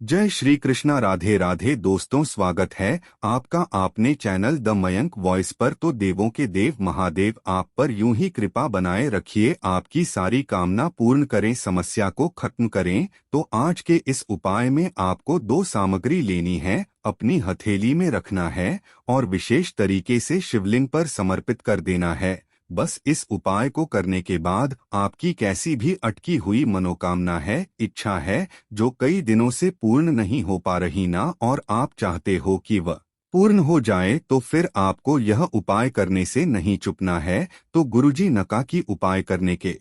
जय श्री कृष्णा। राधे राधे दोस्तों, स्वागत है आपका आपने चैनल द मयंक वॉइस पर। तो देवों के देव महादेव आप पर यूं ही कृपा बनाए रखिए, आपकी सारी कामना पूर्ण करें, समस्या को खत्म करें। तो आज के इस उपाय में आपको दो सामग्री लेनी है, अपनी हथेली में रखना है और विशेष तरीके से शिवलिंग पर समर्पित कर देना है। बस इस उपाय को करने के बाद आपकी कैसी भी अटकी हुई मनोकामना है, इच्छा है, जो कई दिनों से पूर्ण नहीं हो पा रही ना, और आप चाहते हो कि वह पूर्ण हो जाए, तो फिर आपको यह उपाय करने से नहीं चूकना है। तो गुरुजी नका की उपाय करने के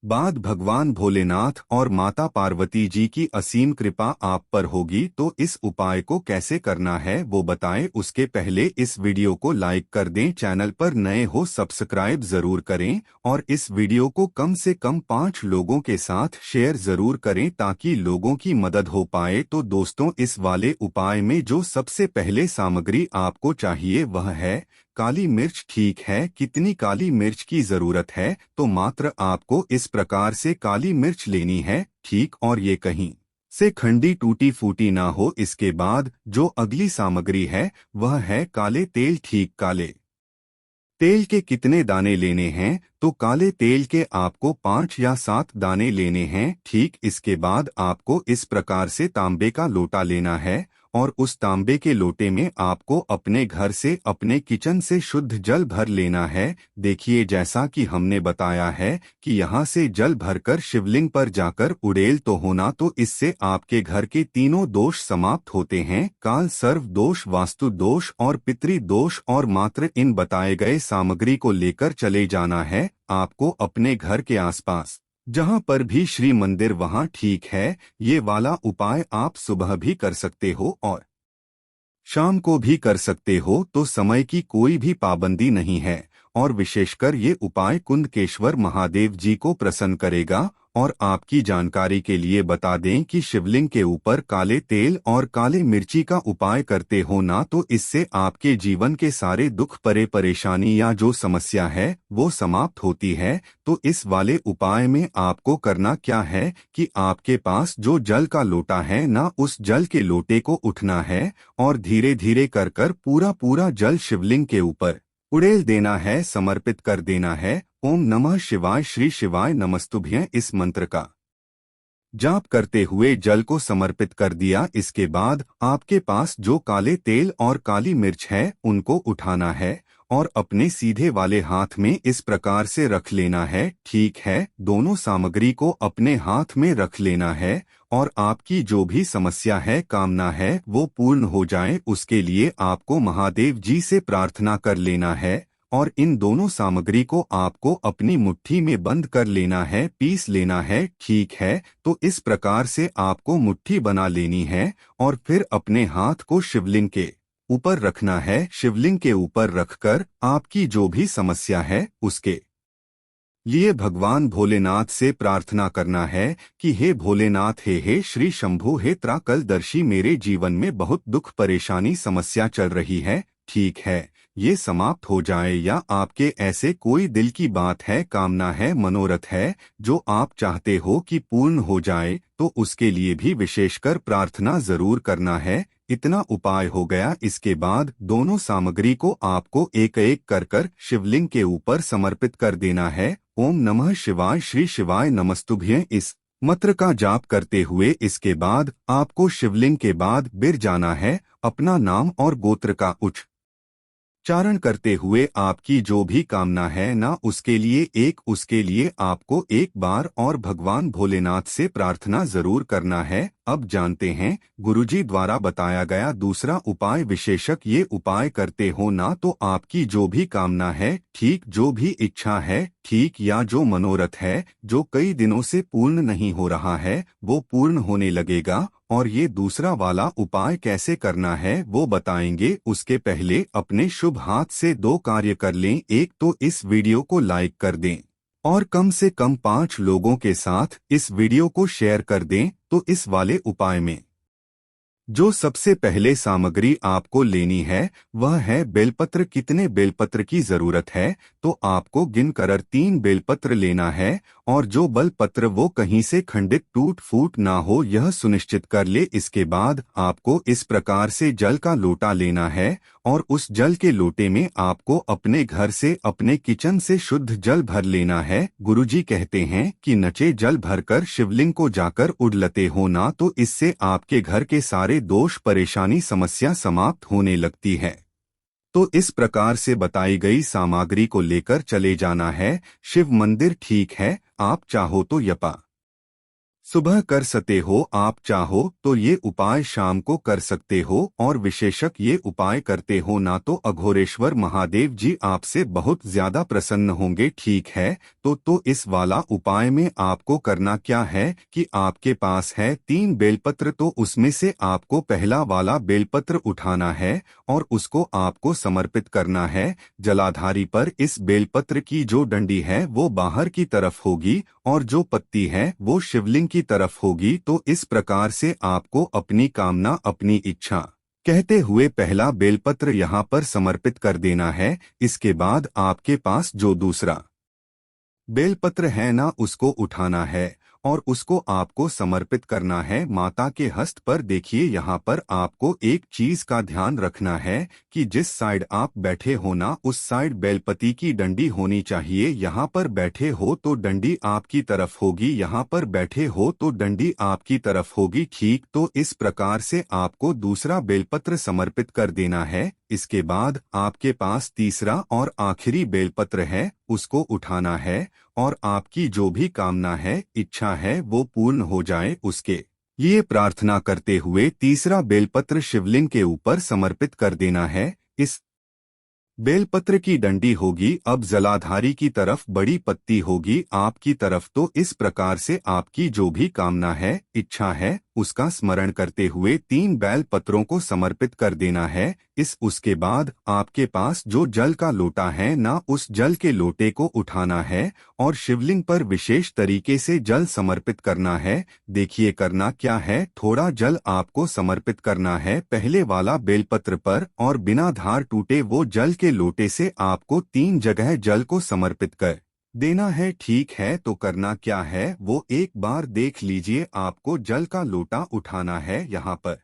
बाद भगवान भोलेनाथ और माता पार्वती जी की असीम कृपा आप पर होगी। तो इस उपाय को कैसे करना है वो बताएं, उसके पहले इस वीडियो को लाइक कर दें, चैनल पर नए हो सब्सक्राइब जरूर करें और इस वीडियो को कम से कम 5 लोगों के साथ शेयर जरूर करें ताकि लोगों की मदद हो पाए। तो दोस्तों, इस वाले उपाय में जो सबसे पहले सामग्री आपको चाहिए वह है काली मिर्च। ठीक है, कितनी काली मिर्च की जरूरत है? तो मात्र आपको इस प्रकार से काली मिर्च लेनी है, ठीक, और ये कहीं से खंडी टूटी फूटी ना हो। इसके बाद जो अगली सामग्री है वह है काले तेल। ठीक, काले तेल के कितने दाने लेने हैं? तो काले तेल के आपको 5 या 7 दाने लेने हैं, ठीक। इसके बाद आपको इस प्रकार से तांबे का लोटा लेना है और उस तांबे के लोटे में आपको अपने घर से, अपने किचन से शुद्ध जल भर लेना है। देखिए, जैसा कि हमने बताया है कि यहाँ से जल भरकर शिवलिंग पर जाकर उड़ेल तो होना, तो इससे आपके घर के तीनों दोष समाप्त होते हैं, काल सर्व दोष, वास्तु दोष और पितृ दोष। और मात्र इन बताए गए सामग्री को लेकर चले जाना है आपको अपने घर के आसपास, जहां पर भी श्री मंदिर वहां, ठीक है। ये वाला उपाय आप सुबह भी कर सकते हो और शाम को भी कर सकते हो, तो समय की कोई भी पाबंदी नहीं है। और विशेषकर ये उपाय कुंदकेश्वर महादेव जी को प्रसन्न करेगा। और आपकी जानकारी के लिए बता दें कि शिवलिंग के ऊपर काले तेल और काले मिर्ची का उपाय करते हो ना, तो इससे आपके जीवन के सारे दुख, परेशानी या जो समस्या है वो समाप्त होती है। तो इस वाले उपाय में आपको करना क्या है कि आपके पास जो जल का लोटा है ना, उस जल के लोटे को उठना है और धीरे धीरे कर कर पूरा पूरा जल शिवलिंग के ऊपर उड़ेल देना है, समर्पित कर देना है। ओम नमः शिवाय, श्री शिवाय नमस्तुभ्यं, इस मंत्र का जाप करते हुए जल को समर्पित कर दिया। इसके बाद आपके पास जो काले तेल और काली मिर्च है उनको उठाना है और अपने सीधे वाले हाथ में इस प्रकार से रख लेना है, ठीक है। दोनों सामग्री को अपने हाथ में रख लेना है और आपकी जो भी समस्या है, कामना है, वो पूर्ण हो जाए, उसके लिए आपको महादेव जी से प्रार्थना कर लेना है। और इन दोनों सामग्री को आपको अपनी मुट्ठी में बंद कर लेना है, पीस लेना है, ठीक है। तो इस प्रकार से आपको मुट्ठी बना लेनी है और फिर अपने हाथ को शिवलिंग के ऊपर रखना है। शिवलिंग के ऊपर रखकर आपकी जो भी समस्या है उसके लिए भगवान भोलेनाथ से प्रार्थना करना है कि हे भोलेनाथ, हे श्री शंभु, हे त्राकलदर्शी, मेरे जीवन में बहुत दुख, परेशानी, समस्या चल रही है, ठीक है, ये समाप्त हो जाए। या आपके ऐसे कोई दिल की बात है, कामना है, मनोरथ है जो आप चाहते हो कि पूर्ण हो जाए, तो उसके लिए भी विशेषकर प्रार्थना जरूर करना है। इतना उपाय हो गया। इसके बाद दोनों सामग्री को आपको एक एक कर कर शिवलिंग के ऊपर समर्पित कर देना है। ओम नमः शिवाय, श्री शिवाय नमस्तुभ्यं, इस मंत्र का जाप करते हुए इसके बाद आपको शिवलिंग के बाद बिर जाना है। अपना नाम और गोत्र का उच्चारण करते हुए आपकी जो भी कामना है ना, उसके लिए आपको एक बार और भगवान भोलेनाथ से प्रार्थना जरूर करना है। अब जानते हैं गुरुजी द्वारा बताया गया दूसरा उपाय। विशेषक ये उपाय करते हो ना, तो आपकी जो भी कामना है, ठीक, जो भी इच्छा है, ठीक, या जो मनोरथ है जो कई दिनों से पूर्ण नहीं हो रहा है, वो पूर्ण होने लगेगा। और ये दूसरा वाला उपाय कैसे करना है वो बताएंगे। उसके पहले अपने शुभ हाथ से 2 कार्य कर लें। एक तो इस वीडियो को लाइक कर दें और कम से कम 5 लोगों के साथ इस वीडियो को शेयर कर दें। तो इस वाले उपाय में जो सबसे पहले सामग्री आपको लेनी है वह है बेलपत्र। कितने बेलपत्र की जरूरत है तो आपको गिनकर 3 बेलपत्र लेना है और जो बेलपत्र वो कहीं से खंडित टूट फूट ना हो यह सुनिश्चित कर ले। इसके बाद आपको इस प्रकार से जल का लोटा लेना है और उस जल के लोटे में आपको अपने घर से अपने किचन से शुद्ध जल भर लेना है। गुरुजी कहते हैं कि नचे जल भरकर शिवलिंग को जाकर उड़लते हो ना तो इससे आपके घर के सारे दोष परेशानी समस्या समाप्त होने लगती है। तो इस प्रकार से बताई गई सामग्री को लेकर चले जाना है शिव मंदिर। ठीक है, आप चाहो तो यपा सुबह कर सकते हो, आप चाहो तो ये उपाय शाम को कर सकते हो और विशेषक ये उपाय करते हो ना तो अघोरेश्वर महादेव जी आपसे बहुत ज्यादा प्रसन्न होंगे। ठीक है, तो इस वाला उपाय में आपको करना क्या है कि आपके पास है 3 बेलपत्र, तो उसमें से आपको पहला वाला बेलपत्र उठाना है और उसको आपको समर्पित करना है जलाधारी पर। इस बेलपत्र की जो डंडी है वो बाहर की तरफ होगी और जो पत्ती है वो शिवलिंग की तरफ होगी। तो इस प्रकार से आपको अपनी कामना अपनी इच्छा कहते हुए पहला बेलपत्र यहाँ पर समर्पित कर देना है। इसके बाद आपके पास जो दूसरा बेलपत्र है ना उसको उठाना है और उसको आपको समर्पित करना है माता के हस्त पर। देखिए यहाँ पर आपको एक चीज का ध्यान रखना है कि जिस साइड आप बैठे हो ना उस साइड बेलपति की डंडी होनी चाहिए। यहाँ पर बैठे हो तो डंडी आपकी तरफ होगी, यहाँ पर बैठे हो तो डंडी आपकी तरफ होगी। ठीक, तो इस प्रकार से आपको दूसरा बेलपत्र समर्पित कर देना है। इसके बाद आपके पास तीसरा और आखिरी बेलपत्र है, उसको उठाना है और आपकी जो भी कामना है इच्छा है वो पूर्ण हो जाए उसके लिए प्रार्थना करते हुए तीसरा बेलपत्र शिवलिंग के ऊपर समर्पित कर देना है। इस बेलपत्र की डंडी होगी अब जलाधारी की तरफ, बड़ी पत्ती होगी आपकी तरफ। तो इस प्रकार से आपकी जो भी कामना है इच्छा है उसका स्मरण करते हुए 3 बेल पत्रों को समर्पित कर देना है। उसके बाद आपके पास जो जल का लोटा है ना उस जल के लोटे को उठाना है और शिवलिंग पर विशेष तरीके से जल समर्पित करना है। देखिए करना क्या है, थोड़ा जल आपको समर्पित करना है पहले वाला बेलपत्र पर और बिना धार टूटे वो जल के लोटे से आपको 3 जगह जल को समर्पित कर देना है। ठीक है, तो करना क्या है वो एक बार देख लीजिए। आपको जल का लोटा उठाना है, यहाँ पर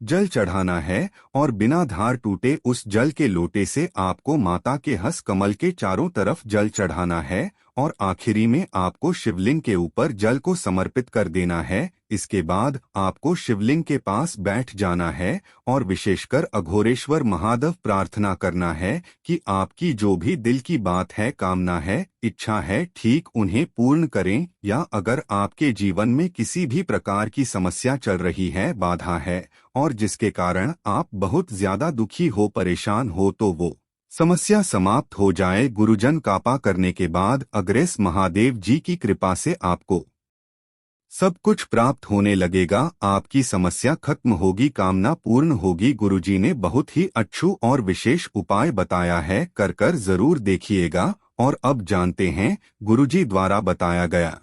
जल चढ़ाना है और बिना धार टूटे उस जल के लोटे से आपको माता के हस्त कमल के चारों तरफ जल चढ़ाना है और आखिरी में आपको शिवलिंग के ऊपर जल को समर्पित कर देना है। इसके बाद आपको शिवलिंग के पास बैठ जाना है और विशेषकर अघोरेश्वर महादेव प्रार्थना करना है कि आपकी जो भी दिल की बात है, कामना है, इच्छा है, ठीक उन्हें पूर्ण करें। या अगर आपके जीवन में किसी भी प्रकार की समस्या चल रही है, बाधा है और जिसके कारण आप बहुत ज्यादा दुखी हो, परेशान हो, तो वो समस्या समाप्त हो जाए। गुरुजन कापा करने के बाद अग्रेस महादेव जी की कृपा से आपको सब कुछ प्राप्त होने लगेगा, आपकी समस्या खत्म होगी, कामना पूर्ण होगी। गुरुजी ने बहुत ही अच्छू और विशेष उपाय बताया है, कर जरूर देखिएगा। और अब जानते हैं गुरुजी द्वारा बताया गया